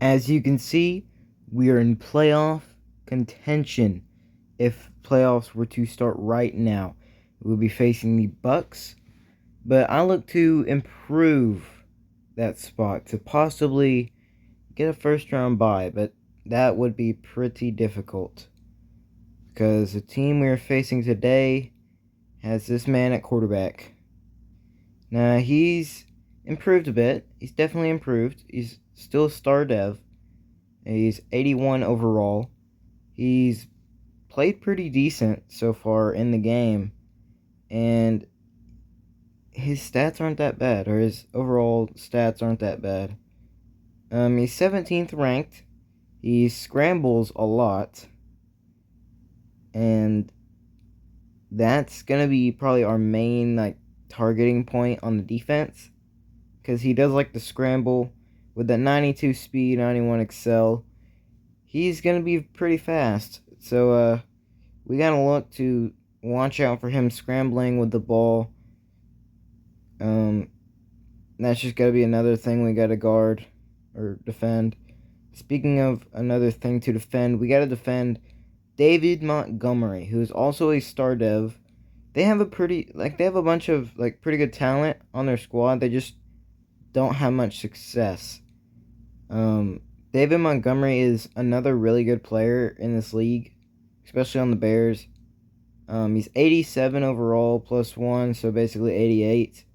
As you can see, we are in playoff contention. If playoffs were to start right now, we'll be facing the Bucks, but I look to improve that spot to possibly get a first round bye, but that would be pretty difficult because the team we are facing today has this man at quarterback. Now, he's improved a bit. He's definitely improved. He's still a star dev. He's 81 overall. He's played pretty decent so far in the game, and his stats aren't that bad, or his overall stats aren't that bad. He's 17th ranked. He scrambles a lot, and that's gonna be probably our main targeting point on the defense, because he does like to scramble with the 92 speed, 91 excel. He's gonna be pretty fast, so we gotta look to watch out for him scrambling with the ball. That's just gotta be another thing we gotta guard or defend. Speaking of another thing to defend, we gotta defend David Montgomery, who is also a star dev. They have a bunch of pretty good talent on their squad. They just don't have much success. David Montgomery is another really good player in this league, especially on the Bears. He's 87 overall plus 1, so basically 88.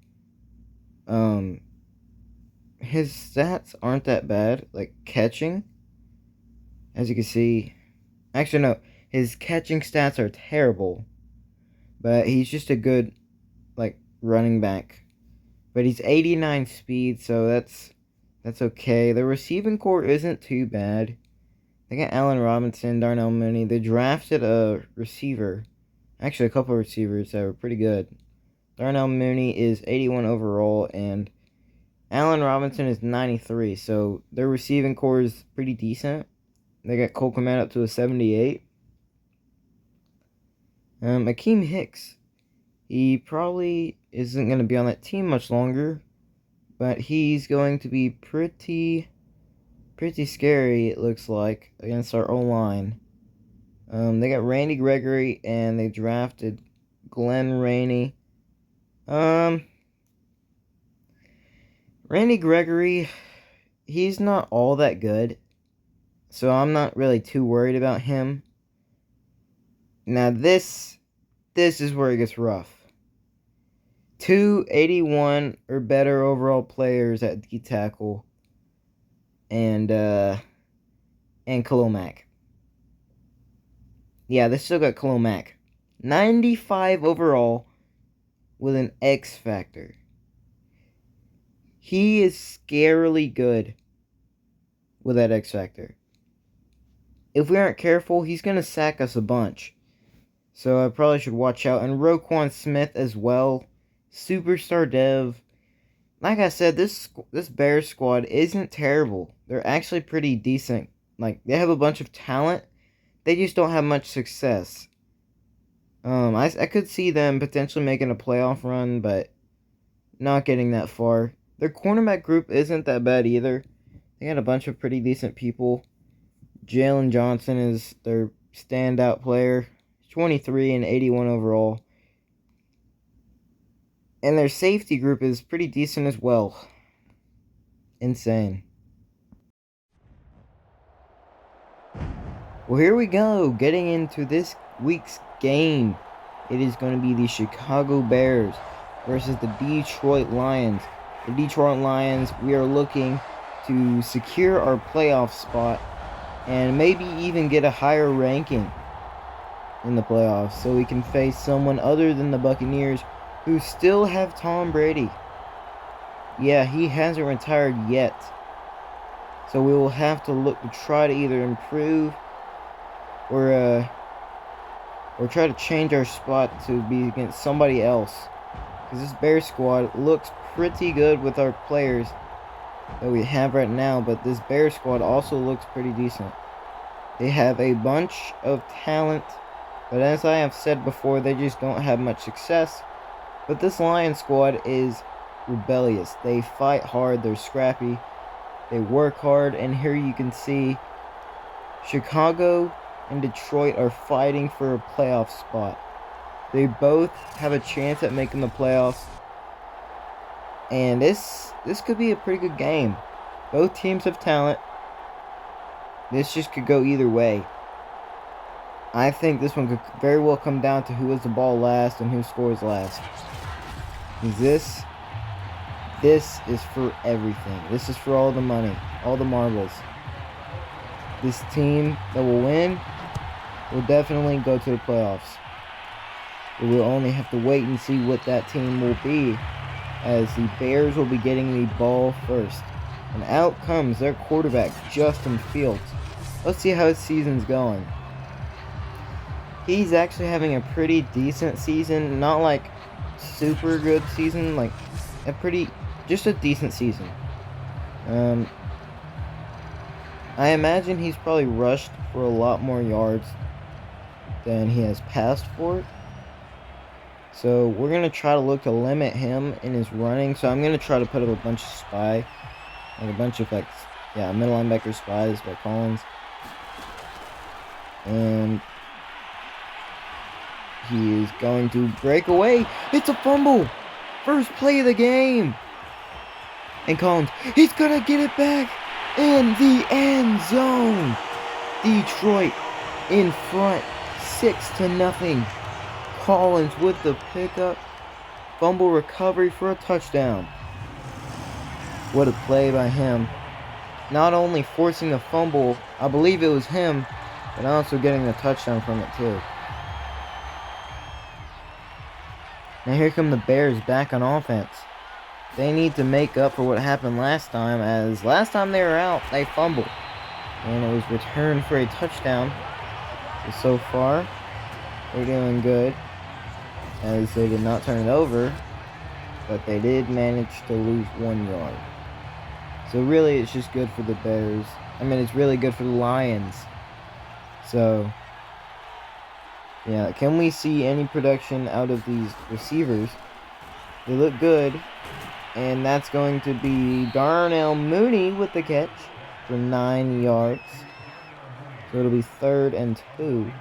His stats aren't that bad, like catching. As you can see, actually no, his catching stats are terrible, but he's just a good running back. But he's 89 speed, so that's okay. The receiving core isn't too bad. They got Allen Robinson, Darnell Mooney. They drafted a receiver, actually a couple of receivers that were pretty good. Darnell Mooney is 81 overall, and Allen Robinson is 93, so their receiving core is pretty decent. They got Cole Kmet up to a 78. Akeem Hicks, he probably isn't going to be on that team much longer, but he's going to be pretty scary, it looks like, against our O-line. They got Randy Gregory, and they drafted Glenn Rainey. Randy Gregory, he's not all that good, so I'm not really too worried about him. Now this is where it gets rough. 281 or better overall players at D tackle, and Khalil Mack. Yeah, they still got Khalil Mack. 95 overall with an X factor. He is scarily good with that X factor. If we aren't careful, he's going to sack us a bunch. So I probably should watch out. And Roquan Smith as well. Superstar dev. Like I said, this Bears squad isn't terrible. They're actually pretty decent. They have a bunch of talent. They just don't have much success. I could see them potentially making a playoff run, but not getting that far. Their cornerback group isn't that bad either. They got a bunch of pretty decent people. Jalen Johnson is their standout player. 23 and 81 overall. And their safety group is pretty decent as well. Insane. Well, here we go. Getting into this week's game. It is going to be the Chicago Bears versus the Detroit Lions. The Detroit Lions, we are looking to secure our playoff spot and maybe even get a higher ranking in the playoffs so we can face someone other than the Buccaneers who still have Tom Brady. Yeah, he hasn't retired yet. So we will have to look to try to either improve or try to change our spot to be against somebody else. Because this Bears squad looks pretty good with our players that we have right now, but this Bears squad also looks pretty decent. They have a bunch of talent, but as I have said before, they just don't have much success. But this Lions squad is rebellious. They fight hard, they're scrappy, They work hard, and here you can see Chicago and Detroit are fighting for a playoff spot. They both have a chance at making the playoffs, and this could be a pretty good game. Both teams have talent. This just could go either way. I think this one could very well come down to who has the ball last and who scores last. This is for everything. This is for all the money, all the marbles. This team that will win will definitely go to the playoffs. We will only have to wait and see what that team will be, as the Bears will be getting the ball first. And out comes their quarterback, Justin Fields. Let's see how his season's going. He's actually having a pretty decent season. Not like super good season, like just a decent season. I imagine he's probably rushed for a lot more yards than he has passed for it. So we're going to try to look to limit him in his running. So I'm going to try to put up a bunch of spy. Like a bunch of middle linebacker spies by Collins. And he is going to break away. It's a fumble. First play of the game. And Collins, he's going to get it back in the end zone. Detroit in front, 6-0. Collins with the pickup. Fumble recovery for a touchdown. What a play by him. Not only forcing the fumble, I believe it was him, but also getting the touchdown from it too. Now here come the Bears back on offense. They need to make up for what happened last time, as last time they were out, they fumbled. And it was returned for a touchdown. So far, they're doing good, as they did not turn it over, but they did manage to lose 1 yard. So really, it's just good for the Bears. I mean, it's really good for the Lions. So, yeah, can we see any production out of these receivers? They look good. And that's going to be Darnell Mooney with the catch for 9 yards. So it'll be 3rd and 2.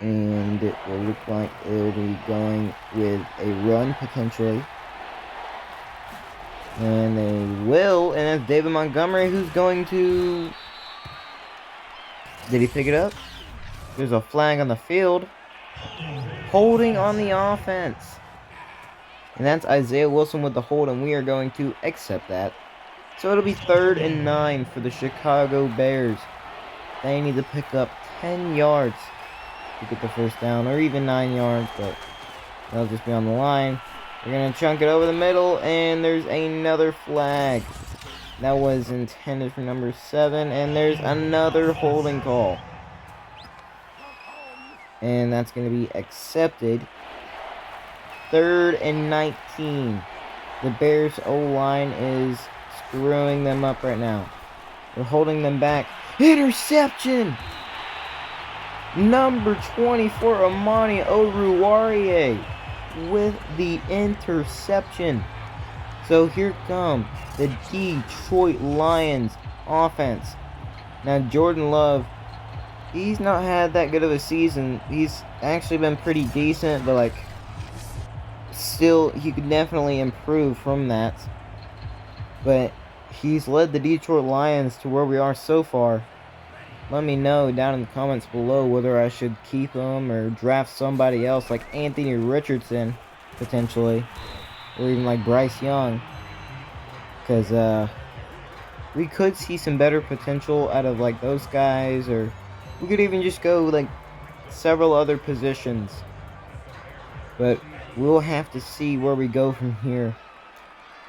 And it will look like it'll be going with a run potentially. And they will. And it's David Montgomery who's going to... Did he pick it up? There's a flag on the field. Holding on the offense. And that's Isaiah Wilson with the hold, and we are going to accept that. So it'll be 3rd and 9 for the Chicago Bears. They need to pick up 10 yards to get the first down, or even 9 yards, but they'll just be on the line. They're going to chunk it over the middle, and there's another flag. That was intended for number 7, and there's another holding call. And that's going to be accepted. 3rd and 19. The Bears O-line is screwing them up right now. They're holding them back. Interception! Number 24, Amani Oruwariye with the interception. So here come the Detroit Lions offense. Now Jordan Love, he's not had that good of a season. He's actually been pretty decent, but still, he could definitely improve from that. But he's led the Detroit Lions to where we are so far. Let me know down in the comments below whether I should keep him or draft somebody else like Anthony Richardson, potentially. Or even like Bryce Young. Because we could see some better potential out of those guys. Or we could even just go several other positions. But we'll have to see where we go from here,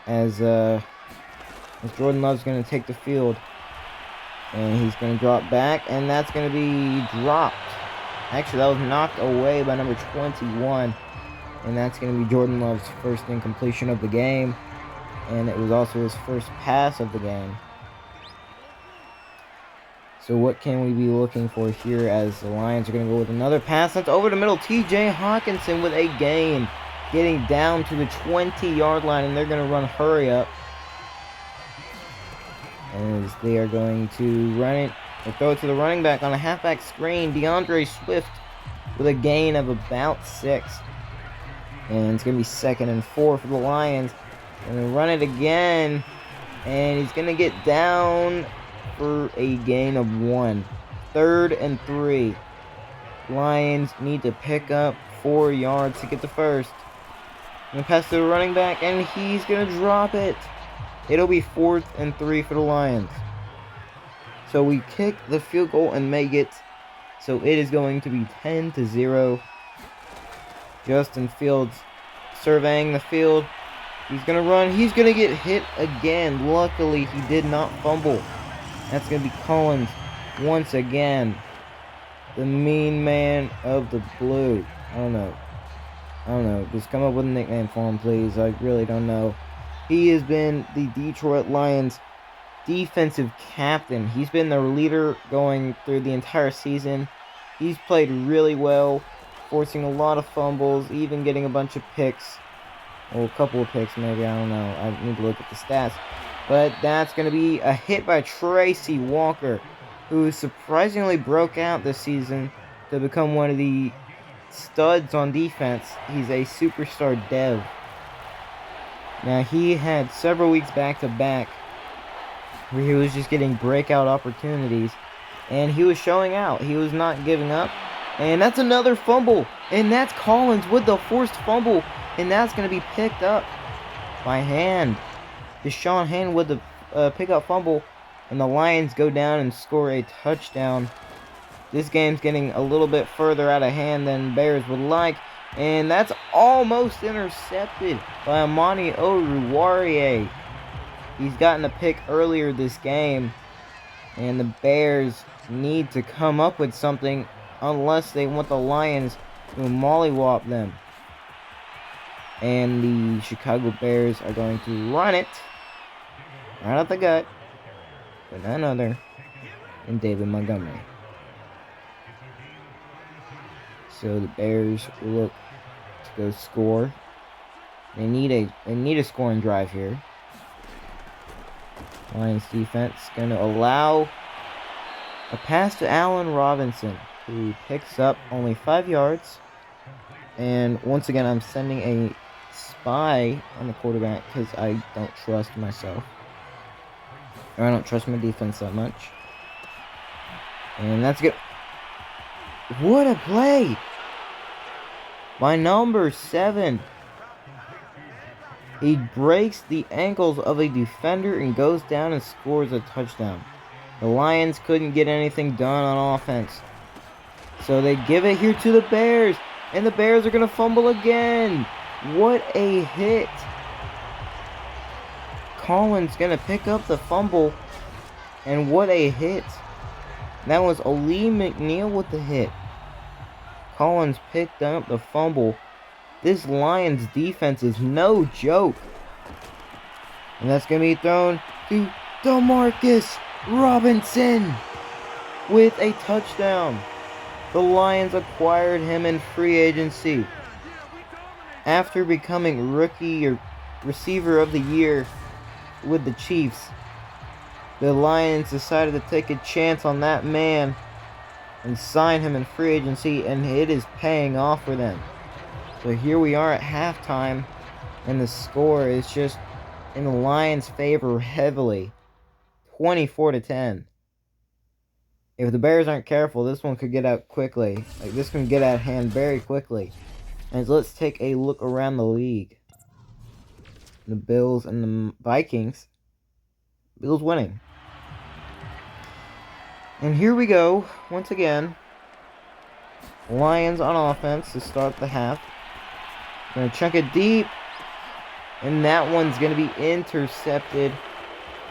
as Jordan Love's going to take the field, and he's going to drop back, and that's going to be dropped. Actually, that was knocked away by number 21, and that's going to be Jordan Love's first incompletion of the game, and it was also his first pass of the game. So what can we be looking for here, as the Lions are going to go with another pass? That's over the middle. TJ Hawkinson with a gain, getting down to the 20-yard line, and they're going to run hurry up. as they are going to run it or throw it to the running back on a halfback screen. DeAndre Swift with a gain of about 6. And it's going to be 2nd and 4 for the Lions. And they run it again. And he's going to get down for a gain of 1. 3rd and 3. Lions need to pick up 4 yards to get the first. And pass to the running back, and he's going to drop it. It'll be 4th and 3 for the Lions. So we kick the field goal and make it. So it is going to be 10-0. Justin Fields surveying the field. He's going to run. He's going to get hit again. Luckily, he did not fumble. That's going to be Collins once again. The mean man of the blue. I don't know. Just come up with a nickname for him, please. I really don't know. He has been the Detroit Lions defensive captain. He's been their leader going through the entire season. He's played really well, forcing a lot of fumbles, even getting a bunch of picks. Well, a couple of picks, maybe. I don't know. I need to look at the stats. But that's going to be a hit by Tracy Walker, who surprisingly broke out this season to become one of the studs on defense. He's a superstar dev. Now, he had several weeks back-to-back where he was just getting breakout opportunities, and he was showing out. He was not giving up. And that's another fumble, and that's Collins with the forced fumble, and that's going to be picked up by Hand. Deshaun Hand with the pick-up fumble, and the Lions go down and score a touchdown. This game's getting a little bit further out of hand than Bears would like. And that's almost intercepted by Amani Oruwariye. He's gotten a pick earlier this game. And the Bears need to come up with something unless they want the Lions to mollywop them. And the Chicago Bears are going to run it right out the gut with none other than David Montgomery. So the Bears look to go score. They need a scoring drive here. Lions defense going to allow a pass to Allen Robinson, who picks up only 5 yards. And once again, I'm sending a spy on the quarterback because I don't trust myself. Or I don't trust my defense that much. And that's good. What a play by number 7. He breaks the ankles of a defender and goes down and scores a touchdown. The Lions couldn't get anything done on offense. So they give it here to the Bears. And the Bears are going to fumble again. What a hit. Collins going to pick up the fumble. And what a hit. That was Ali McNeil with the hit. Collins picked up the fumble. This Lions defense is no joke. And that's going to be thrown to DeMarcus Robinson with a touchdown. The Lions acquired him in free agency after becoming rookie or receiver of the year with the Chiefs. The Lions decided to take a chance on that man and sign him in free agency, and it is paying off for them. So here we are at halftime, and the score is just in the Lions' favor heavily, 24-10. If the Bears aren't careful, this one could get out quickly. This can get out of hand very quickly. And let's take a look around the league. The Bills and the Vikings. Bills winning. And here we go, once again. Lions on offense to start the half. Gonna chunk it deep. And that one's gonna be intercepted.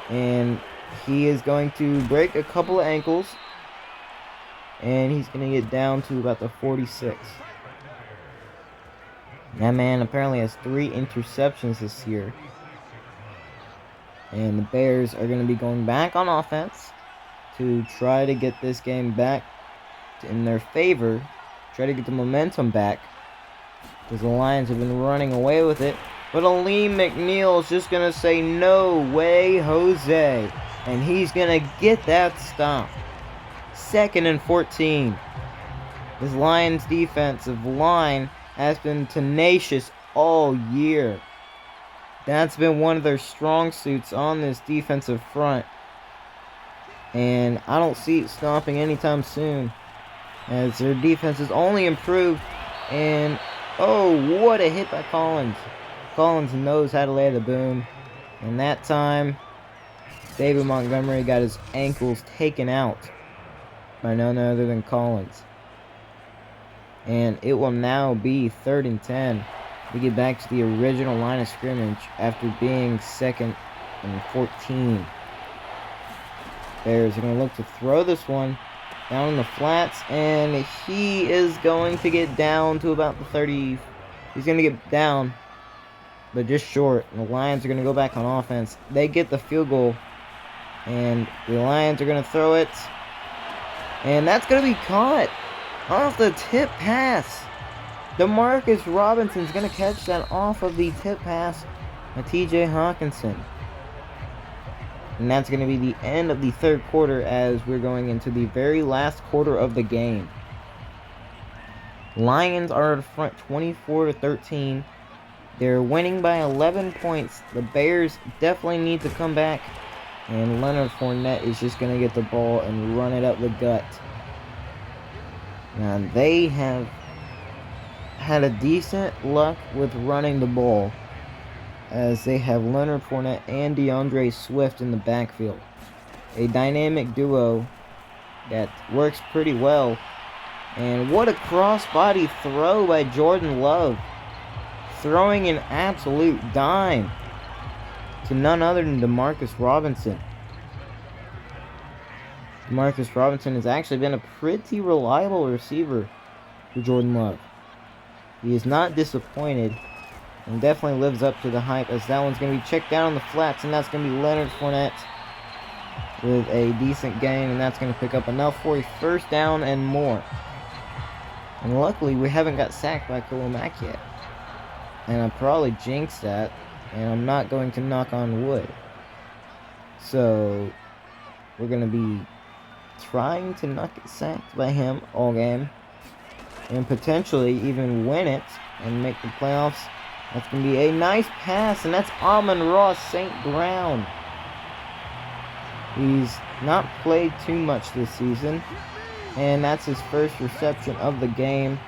And he is going to break a couple of ankles. And he's gonna get down to about the 46. That man apparently has 3 interceptions this year. And the Bears are gonna be going back on offense to try to get this game back in their favor, try to get the momentum back, because the Lions have been running away with it. But Ali McNeil is just going to say, no way, Jose. And he's going to get that stop. 2nd and 14. This Lions defensive line has been tenacious all year. That's been one of their strong suits on this defensive front. And I don't see it stopping anytime soon, as their defense has only improved. And, oh, what a hit by Collins. Collins knows how to lay the boom. And that time, David Montgomery got his ankles taken out by none other than Collins. And it will now be 3rd and 10. We get back to the original line of scrimmage after being 2nd and 14. Bears are going to look to throw this one down in the flats, and he is going to get down to about the 30. He's going to get down, but just short. And the Lions are going to go back on offense. They get the field goal, and the Lions are going to throw it, and that's going to be caught off the tip pass. Demarcus Robinson's going to catch that off of the tip pass by TJ Hawkinson. And that's going to be the end of the 3rd quarter, as we're going into the very last quarter of the game. Lions are in front 24-13. They're winning by 11 points. The Bears definitely need to come back. And Leonard Fournette is just going to get the ball and run it up the gut. Now, they have had a decent luck with running the ball, as they have Leonard Fournette and DeAndre Swift in the backfield. A dynamic duo that works pretty well. And what a crossbody throw by Jordan Love. Throwing an absolute dime to none other than Demarcus Robinson. Demarcus Robinson has actually been a pretty reliable receiver for Jordan Love. He is not disappointed and definitely lives up to the hype, as that one's going to be checked down on the flats, and that's going to be Leonard Fournette with a decent gain, and that's going to pick up enough for a 1st down and more. And luckily, we haven't got sacked by Khalil Mack yet. And I probably jinxed that, and I'm not going to knock on wood. So, we're going to be trying to not get sacked by him all game, and potentially even win it and make the playoffs. That's going to be a nice pass, and that's Amon-Ra St. Brown. He's not played too much this season, and that's his 1st reception of the game.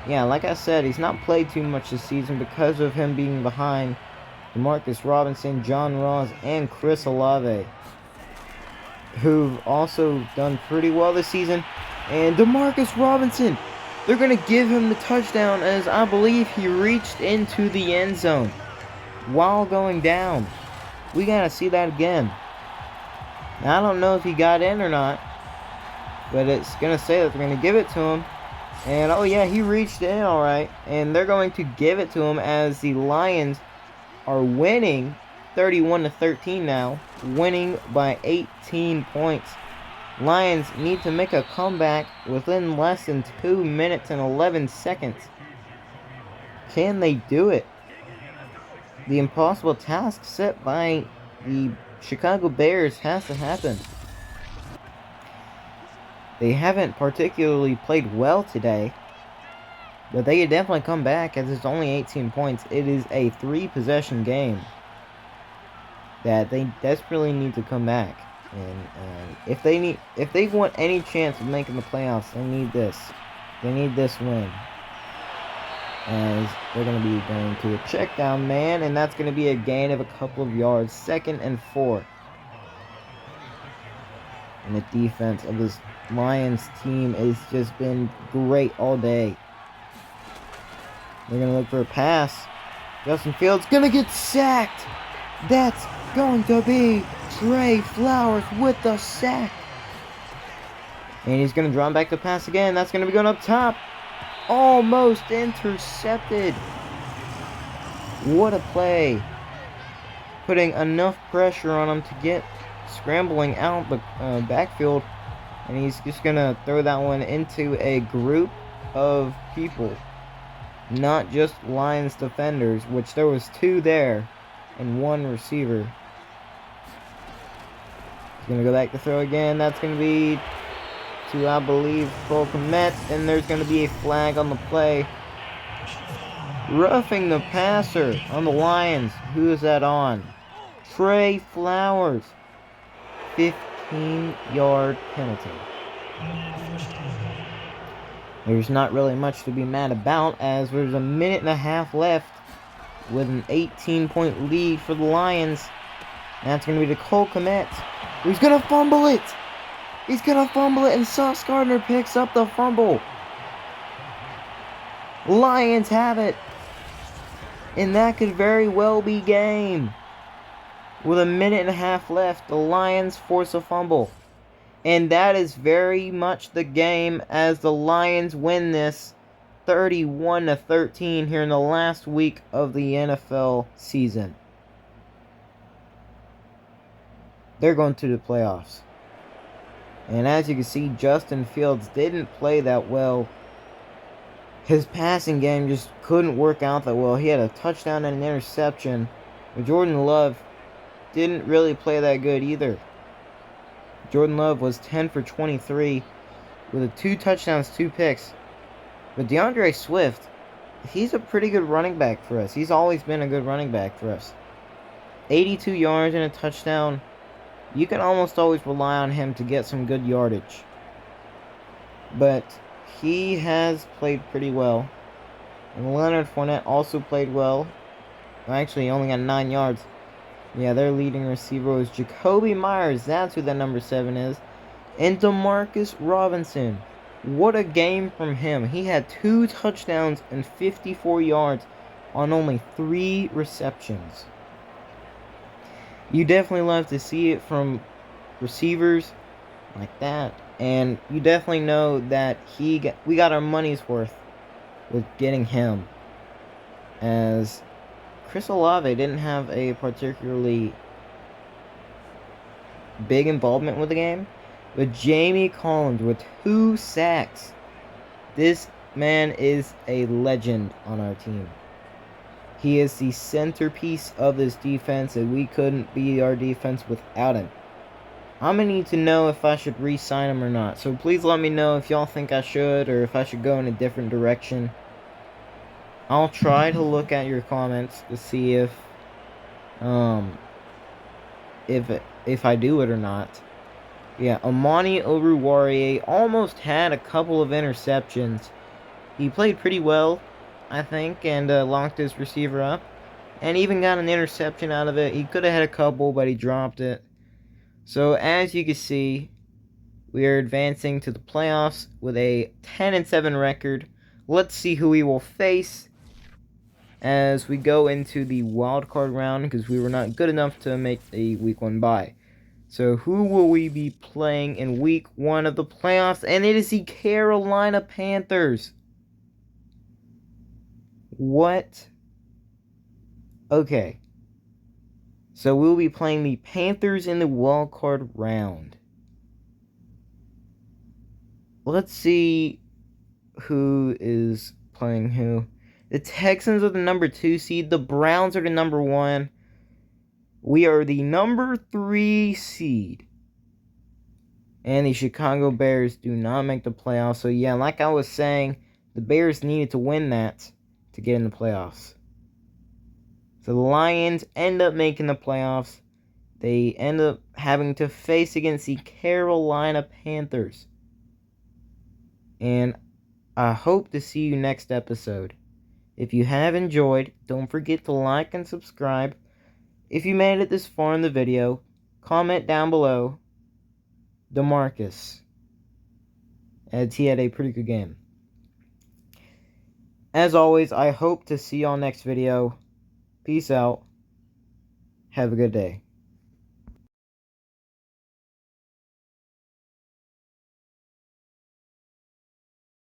Yeah, like I said, he's not played too much this season because of him being behind Demarcus Robinson, John Ross, and Chris Olave, who've also done pretty well this season. And Demarcus Robinson, they're going to give him the touchdown, as I believe he reached into the end zone while going down. We got to see that again. Now, I don't know if he got in or not, but it's going to say that they're going to give it to him. And, oh yeah, he reached in alright. And they're going to give it to him, as the Lions are winning 31-13 now. Winning by 18 points. Lions need to make a comeback within less than 2 minutes and 11 seconds. Can they do it? The impossible task set by the Chicago Bears has to happen. They haven't particularly played well today, but they can definitely come back, as it's only 18 points. It is a 3-possession game that they desperately need to come back. And if they want any chance of making the playoffs, they need this. They need this win. As they're going to be going to a check down man, and that's going to be a gain of a couple of yards. 2nd and 4. And the defense of this Lions team has just been great all day. They're going to look for a pass. Justin Fields going to get sacked. That's going to be Trey Flowers with the sack. And he's going to draw back the pass again. That's going to be going up top. Almost intercepted. What a play. Putting enough pressure on him to get scrambling out the backfield. And he's just going to throw that one into a group of people. Not just Lions defenders, which there was 2 there and 1 receiver. going to go back to throw again. That's going to be to, I believe, Cole Kmet. And there's going to be a flag on the play. Roughing the passer on the Lions. Who is that on? Trey Flowers. 15-yard penalty. There's not really much to be mad about, as there's a minute and a half left with an 18-point lead for the Lions. That's going to be to Cole Kmet. He's going to fumble it. He's going to fumble it, and Sauce Gardner picks up the fumble. Lions have it. And that could very well be game. With a minute and a half left, the Lions force a fumble. And that is very much the game, as the Lions win this 31-13 here in the last week of the NFL season. They're going to the playoffs. And as you can see, Justin Fields didn't play that well. His passing game just couldn't work out that well. He had a touchdown and an interception. But Jordan Love didn't really play that good either. Jordan Love was 10 for 23 with 2 touchdowns, 2 picks. But DeAndre Swift, he's a pretty good running back for us. He's always been a good running back for us. 82 yards and a touchdown. You can almost always rely on him to get some good yardage. But he has played pretty well. And Leonard Fournette also played well. Actually, he only got 9 yards. Yeah, their leading receiver was Jacoby Myers. That's who that number 7 is. And Demarcus Robinson. What a game from him. He had 2 touchdowns and 54 yards on only 3 receptions. You definitely love to see it from receivers like that. And you definitely know that we got our money's worth with getting him. As Chris Olave didn't have a particularly big involvement with the game. But Jamie Collins with 2 sacks. This man is a legend on our team. He is the centerpiece of this defense, and we couldn't be our defense without him. I'm going to need to know if I should re-sign him or not. So please let me know if y'all think I should, or if I should go in a different direction. I'll try to look at your comments to see if I do it or not. Yeah, Amani Oruwariye almost had a couple of interceptions. He played pretty well, I think, and locked his receiver up. And even got an interception out of it. He could have had a couple, but he dropped it. So, as you can see, we are advancing to the playoffs with a 10-7 record. Let's see who we will face as we go into the wildcard round, because we were not good enough to make a Week 1 bye. So, who will we be playing in Week 1 of the playoffs? And it is the Carolina Panthers. What? Okay. So, we'll be playing the Panthers in the wildcard round. Let's see who is playing who. The Texans are the number 2 seed. The Browns are the number 1. We are the number 3 seed. And the Chicago Bears do not make the playoffs. So, yeah, like I was saying, the Bears needed to win that to get in the playoffs. So, the Lions end up making the playoffs. They end up having to face against the Carolina Panthers. And I hope to see you next episode. If you have enjoyed, don't forget to like and subscribe. If you made it this far in the video, comment down below DeMarcus, as he had a pretty good game. As always, I hope to see y'all next video. Peace out. Have a good day.